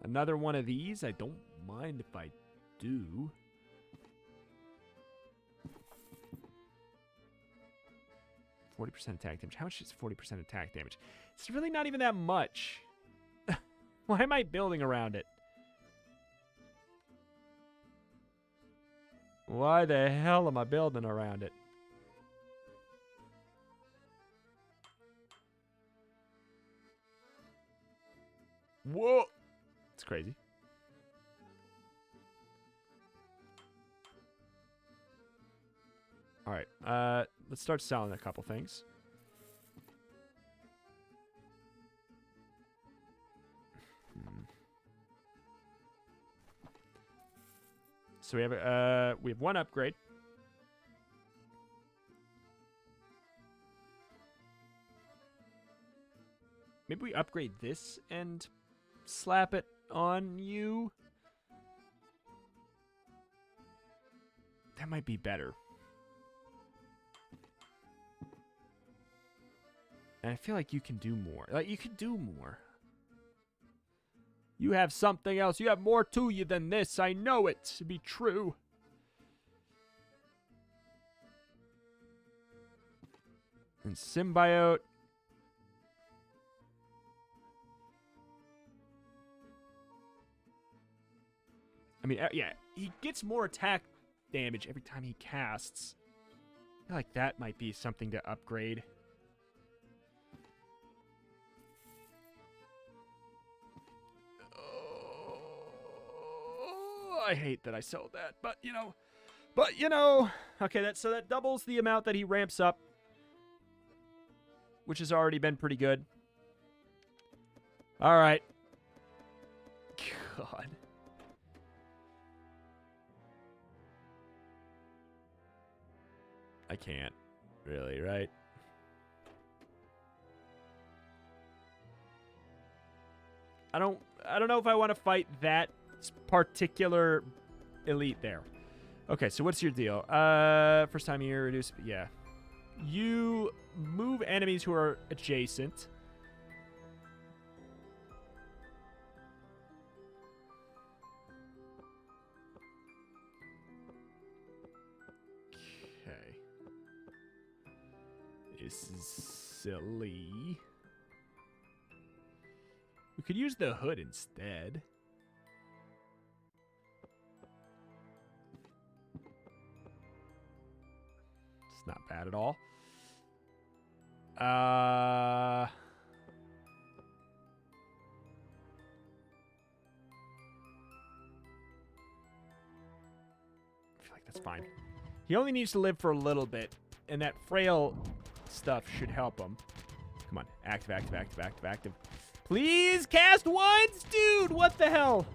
Another one of these. I don't mind if I do. %40 attack damage. How much is 40% attack damage? It's really not even that much. Why am I building around it? Why the hell am I building around it? Whoa! It's crazy. All right, let's start selling a couple things. So we have one upgrade. Maybe we upgrade this and slap it on you. That might be better. And I feel like you can do more. Like, you can do more. You have something else. You have more to you than this. I know it to be true. And symbiote. I mean, yeah, he gets more attack damage every time he casts. I feel like that might be something to upgrade. I hate that I sold that, but you know, okay, so that doubles the amount that he ramps up, which has already been pretty good. All right. God. I can't really, right? I don't know if I want to fight that particular elite there. Okay, so what's your deal? First time you reduce, yeah. You move enemies who are adjacent. Okay. This is silly. We could use the hood instead. It's not bad at all. I feel like that's fine. He only needs to live for a little bit, and that frail stuff should help him. Come on, active. Please cast once, dude. What the hell?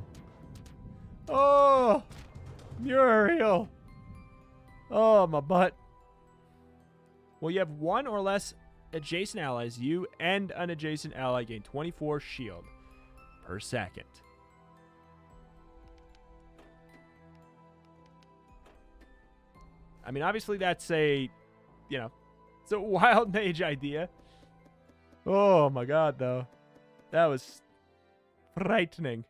Oh, Muriel. Oh, my butt. Well, you have one or less adjacent allies. You and an adjacent ally gain 24 shield per second. I mean, obviously that's a, it's a wild mage idea. Oh my god, though. That was frightening.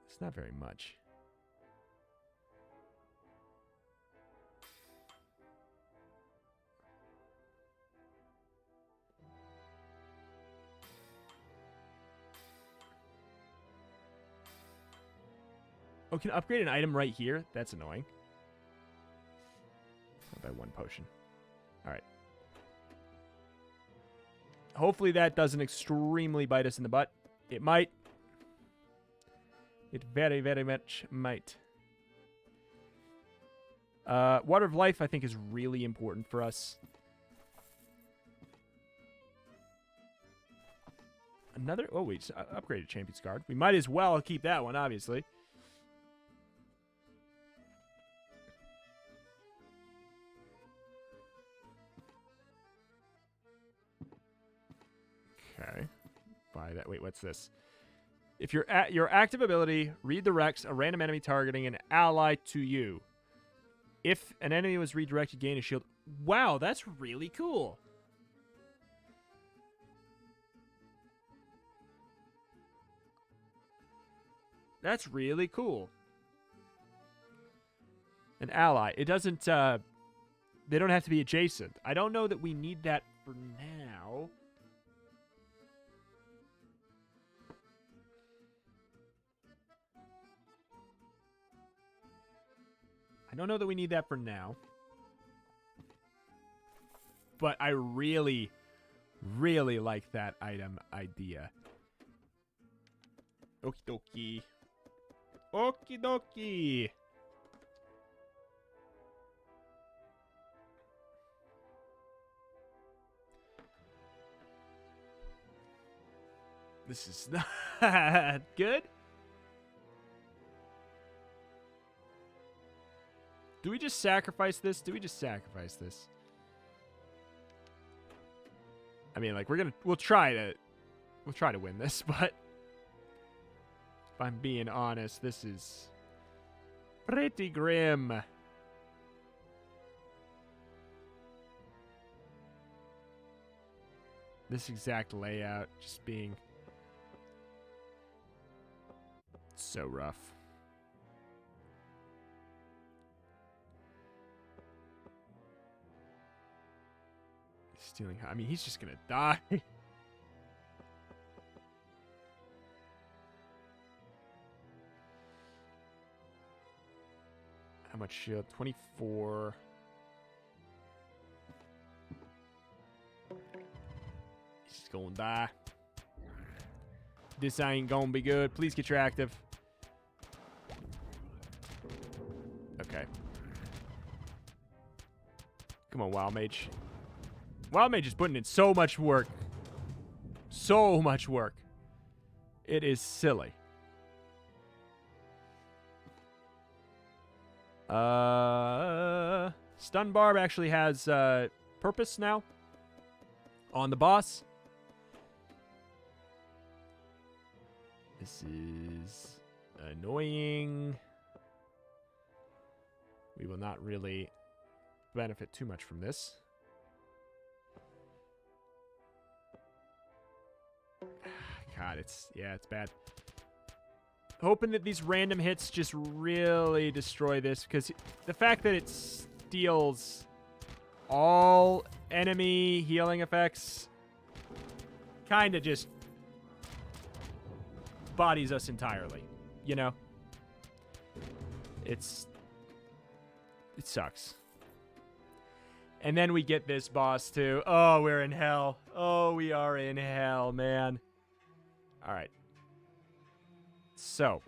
It's not very much. Oh, can upgrade an item right here? That's annoying. one potion. All right. Hopefully that doesn't extremely bite us in the butt. It might. It very, very much might. Water of Life, I think, is really important for us. Another... Oh, we just upgraded Champion's Guard. We might as well keep that one, obviously. Okay. Buy that. Wait, what's this? If your active ability, read the Rex, a random enemy targeting an ally to you. If an enemy was redirected, gain a shield. Wow, that's really cool. That's really cool. An ally. It doesn't, they don't have to be adjacent. I don't know that we need that for now. I don't know that we need that for now. But I really, really like that item idea. Okie dokie. Okie dokie. This is not good. Do we just sacrifice this? Do we just sacrifice this? I mean, like, we'll try to win this, but if I'm being honest, this is pretty grim. This exact layout just being so rough. Stealing. I mean, he's just gonna die. How much shield? 24. He's gonna die. This ain't gonna be good. Please get your active. Okay. Come on, Wild Mage. Wild Mage is putting in so much work. So much work. It is silly. Stun Barb actually has purpose now on the boss. This is annoying. We will not really benefit too much from this. God, it's bad. Hoping that these random hits just really destroy this, because the fact that it steals all enemy healing effects kind of just bodies us entirely, you know? It sucks. And then we get this boss too. Oh, we're in hell. Oh, we are in hell, man. All right. So,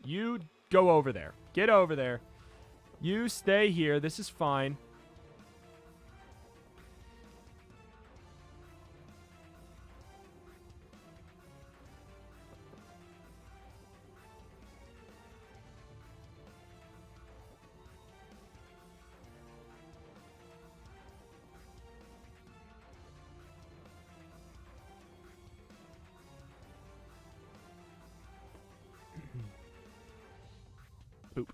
you go over there. Get over there. You stay here. This is fine. Boop.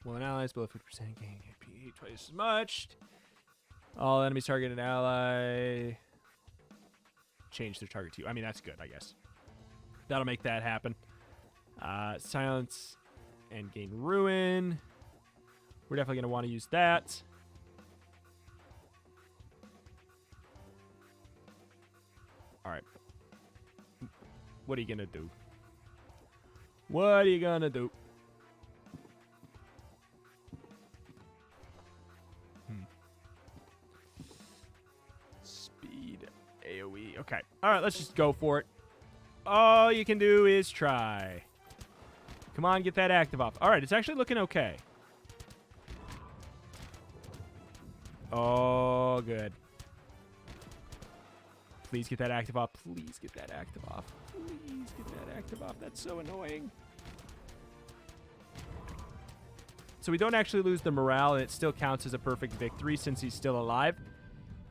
Well, an ally is below 50% gain HP twice as much. All enemies target an ally. Change their target to you. I mean, that's good, I guess. That'll make that happen. Silence and gain ruin. We're definitely going to want to use that. All right. What are you going to do? What are you going to do? AoE. Okay. All right, let's just go for it. All you can do is try. Come on, get that active off. All right, it's actually looking okay. Oh, good. Please get that active off. Please get that active off. Please get that active off. That's so annoying. So we don't actually lose the morale, and it still counts as a perfect victory since he's still alive.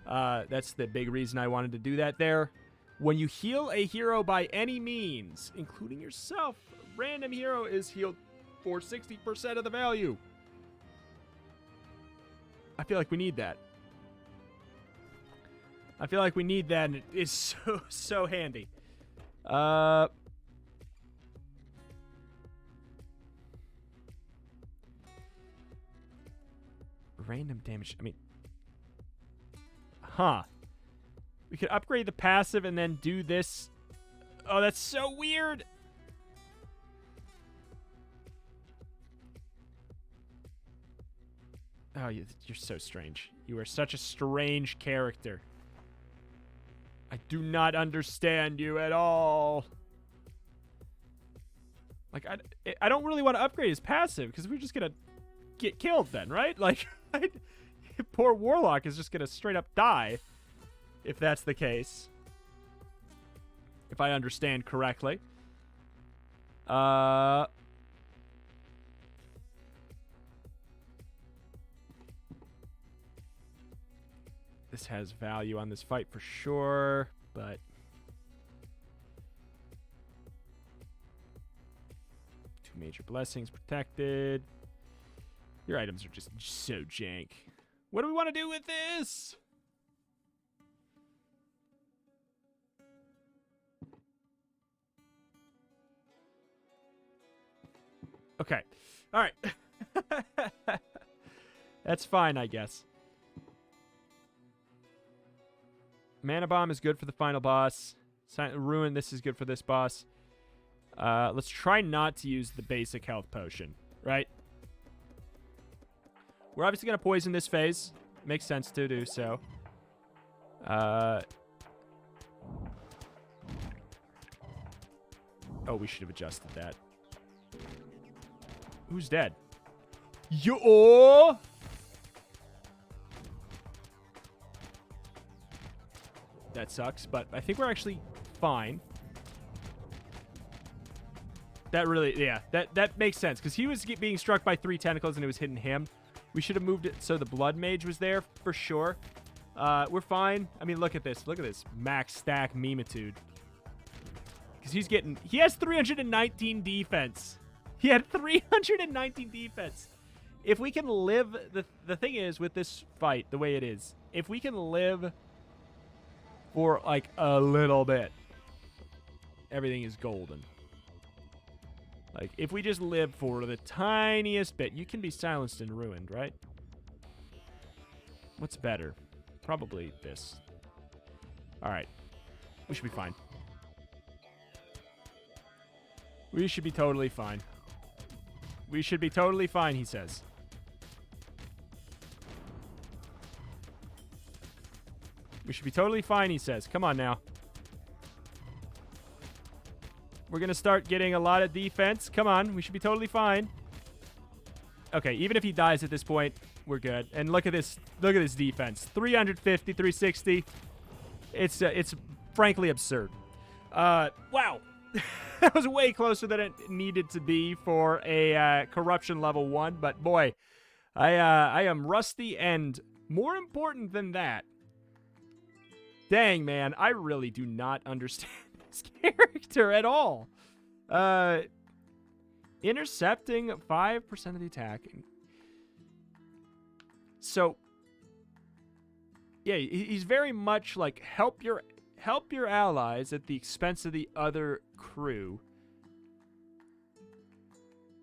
That's the big reason I wanted to do that there. When you heal a hero by any means, including yourself, a random hero is healed for 60% of the value. I feel like we need that. I feel like we need that, and it is so handy. Random damage. I mean, we could upgrade the passive and then do this. Oh, that's so weird. Oh, you're so strange. You are such a strange character. I do not understand you at all. Like, I don't really want to upgrade his passive because we're just going to get killed then, right? Like, poor Warlock is just going to straight up die if that's the case. If I understand correctly. This has value on this fight for sure, but two major blessings protected. Your items are just so jank. What do we want to do with this? Okay. All right. That's fine, I guess. Mana Bomb is good for the final boss. Ruin, this is good for this boss. Let's try not to use the basic health potion, right? We're obviously going to poison this phase. Makes sense to do so. Oh, we should have adjusted that. Who's dead? Yo! That sucks, but I think we're actually fine. That really, yeah, that makes sense, because he was being struck by 3 tentacles and it was hitting him. We should have moved it so the Blood Mage was there for sure. We're fine. I mean, look at this. Look at this max stack memitude. Because he has 319 defense. He had 319 defense. If we can live, the thing is with this fight, the way it is, if we can live for like a little bit, everything is golden. Like, if we just live for the tiniest bit, you can be silenced and ruined, right? What's better? Probably this. All right. We should be fine. We should be totally fine. We should be totally fine, he says. We should be totally fine, he says. Come on now. We're going to start getting a lot of defense. Come on. We should be totally fine. Okay, even if he dies at this point, we're good. And look at this. Look at this defense. 350, 360. It's frankly absurd. Wow. That was way closer than it needed to be for a corruption level 1. But boy, I am rusty, and more important than that, dang, man, I really do not understand this character at all. Intercepting 5% of the attack. So, yeah, he's very much like help your allies at the expense of the other crew.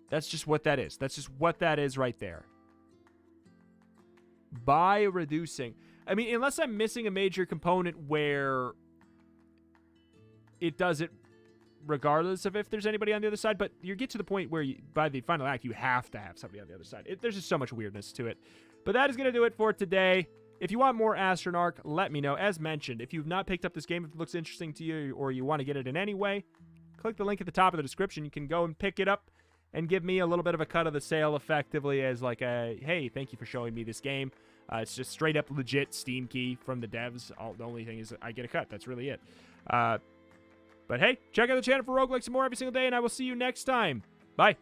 That's just what that is. That's just what that is right there. By reducing, I mean, unless I'm missing a major component where it does it regardless of if there's anybody on the other side, but you get to the point where by the final act, you have to have somebody on the other side. There's just so much weirdness to it. But that is going to do it for today. If you want more Astronarch, let me know. As mentioned, if you've not picked up this game, if it looks interesting to you or you want to get it in any way, click the link at the top of the description. You can go and pick it up and give me a little bit of a cut of the sale effectively as like a, hey, thank you for showing me this game. It's just straight up legit Steam key from the devs. The only thing is I get a cut. That's really it. But hey, check out the channel for roguelikes and more every single day, and I will see you next time. Bye.